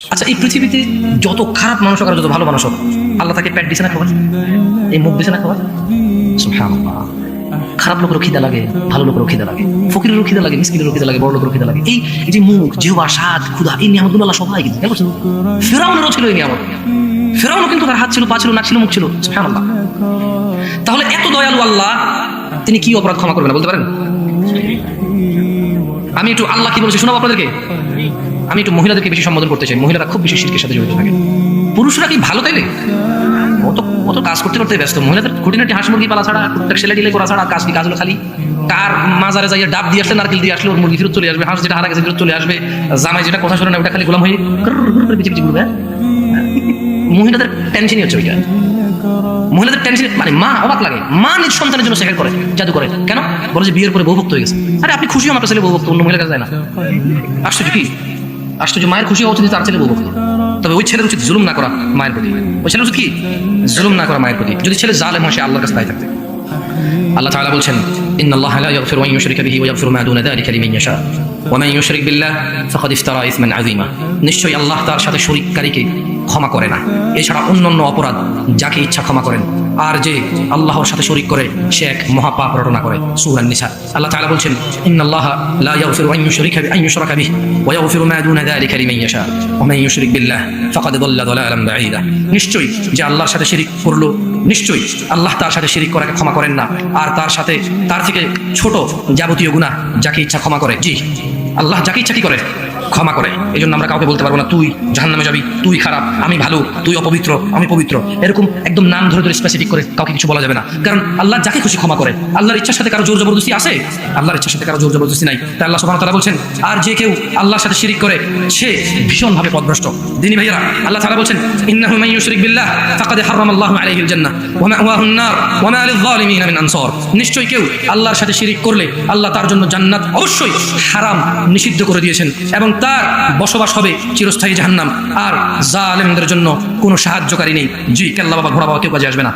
আচ্ছা, এই পৃথিবীতে যত খারাপ মানুষ হোক আর যত ভালো মানুষ হোক, আল্লাহ তাকে পেট দিছে না খাবার, এই মুখ দিছে না খাবার। সুবহানাল্লাহ। খারাপ লোকেরও খিদা লাগে, ভালো লোকেরও খিদা লাগে, ফকিরেরও খিদা লাগে, মিসকিনেরও খিদা লাগে, বড় লোকেরও খিদা লাগে। এই যে মুখ, জিহ্বা, স্বাদ, ক্ষুধা, এই নিয়ামতগুলো আল্লাহ সবাই কিন্তু ফিরআউনেরও ছিল এই নিয়ামত। ফিরআউনও কিন্তু তার হাত ছিল, পা ছিল, নাক ছিল, মুখ ছিল। সুবহানাল্লাহ। তাহলে এত দয়ালু আল্লাহ, তিনি কি অপরাধ ক্ষমা করবেন না বলতে পারেন? আমি একটু আল্লাহ কি বলছি শোনাবো আপনাদেরকে। আমি একটু মহিলাদেরকে বেশি সম্বোধন করতে চাই। মহিলারা খুব বেশি শিরকের সাথে জড়িত থাকে। পুরুষরা কি ভালো তাইলে কত কাজ করতে করতে ব্যস্ত। মহিলাদের খুঁটিনাটি হাঁস মুরগি পালা ছাড়া, সেলে ডিলে করা ছাড়া কাজ কি? কাজ হলো খালি কার মাজারে যাইয়ে ডাব দিয়ে আসলে, নারকেল দিয়ে আসলে, ওর মুরগি ফেরত চলে আসবে, হাঁস যেটা হারা গেছে ফেরত চলে আসবে, জামাই যেটা কথা শোনে না ওটা খালি গোলাম হয়ে পিছিয়ে পিছিয়ে ঘুরবে। মহিলাদের টেনশনই হচ্ছে ওইটা। মহিলাদের টেনশন মানে মা অবাক লাগে, মা নিজ সন্তানের জন্য সেকেন্ড করে, জাদু করে। কেন? বলে যে বিয়ের পরে বউভুক্ত হয়ে গেছে। আরে আপনি খুশি হন আপনার ছেলে বউভুক্ত, অন্য মহিলার কাছে যায় না। আশ্চর্য কি আশ্চর্য। মায়ের খুশি হওয়া উচিত তার ছেলে বউভুক্ত, তবে ওই ছেলের উচিত জুলুম না করা মায়ের প্রতি। ওই ছেলের উচিত কি? জুলুম না করা মায়ের প্রতি। যদি ছেলে জালেম হয় সে আল্লাহর কাছে দায়ী থাকবে। আল্লাহ তাআলা বলছেন, ইন্নাল্লাহা লা ইয়াগফিরু আন ইউশরিকা বিহি ওয়া ইয়াগফিরু মা দুনা যালিকা লিমান ইয়াশা ওয়া মান ইউশরিক বিল্লাহ ফাকাদ ইফতারা ইসমান আযীমা। নিশ্চয়ই আল্লাহ তার সাথে শরীককারীকে ক্ষমা করে না, এছাড়া অন্যান্য অপরাধ যাকে ইচ্ছা ক্ষমা করেন। আর যে আল্লাহর সাথে শরীক করে সে এক মহাপাপ রটনা করে। সূরা নিসা। আল্লাহ তাআলা বলছেন, ইন্নাল্লাহা লা ইয়াগফিরু আন ইউশরাকা বিহি ওয়া ইয়াগফিরু মা দুনা যালিকা লিমান ইয়াশা ওয়া মান ইউশরিক বিল্লাহ ফাকাদ দাল্লা দালালান বাঈদা। নিশ্চয়ই যে আল্লাহর সাথে শিরক করলো, নিশ্চয়ই আল্লাহ তার সাথে শিরক করাকে ক্ষমা করেন না, আর তার সাথে তার থেকে ছোট যাবতীয় গুনাহ যাকে ইচ্ছা ক্ষমা করে। জি, আল্লাহ যাকে ইচ্ছা কি করে? ক্ষমা করে। এই জন্য আমরা কাউকে বলতে পারবো না তুই জাহান্নামে যাবি, তুই খারাপ, আমি ভালো, তুই অপবিত্র, আমি পবিত্র। এরকম একদম নাম ধরে ধরে স্পেসিফিক করে কাউকে কিছু বলা যাবে না, কারণ আল্লাহ যাকে খুশি ক্ষমা করে। আল্লাহর ইচ্ছার সাথে কারো জোর জবরদস্তি আছে? আল্লাহর ইচ্ছার সাথে কারো জোর জবরদস্তি নাই। তাই আল্লাহ সুবহানাহু ওয়া তাআলা বলছেন, আর যে কেউ আল্লাহর সাথে শিরক করে সে ভীষণভাবে পথভ্রষ্ট। দিনী ভাইয়েরা, আল্লাহ তাআলা বলছেন, ইন্নাহু মান ইউশরিক বিল্লাহ ফাকাদ হারামাল্লাহু আলাইহিল জান্নাহ ওয়া মাওয়াহুন নার ওয়া মা লিয-যালিমিনা মিন আনসার। নিশ্চয়ই কেউ আল্লাহর সাথে শিরক করলে আল্লাহ তার জন্য জান্নাত অবশ্যই হারাম, নিষিদ্ধ করে দিয়েছেন, এবং তার বসবাস হবে চিরস্থায়ী জাহান্নাম। আর জালেমদের জন্য কোনো সাহায্যকারী নেই। জি, কেল্লা বাবা ঘোড়া বাবা কেউ কাজে আসবে না।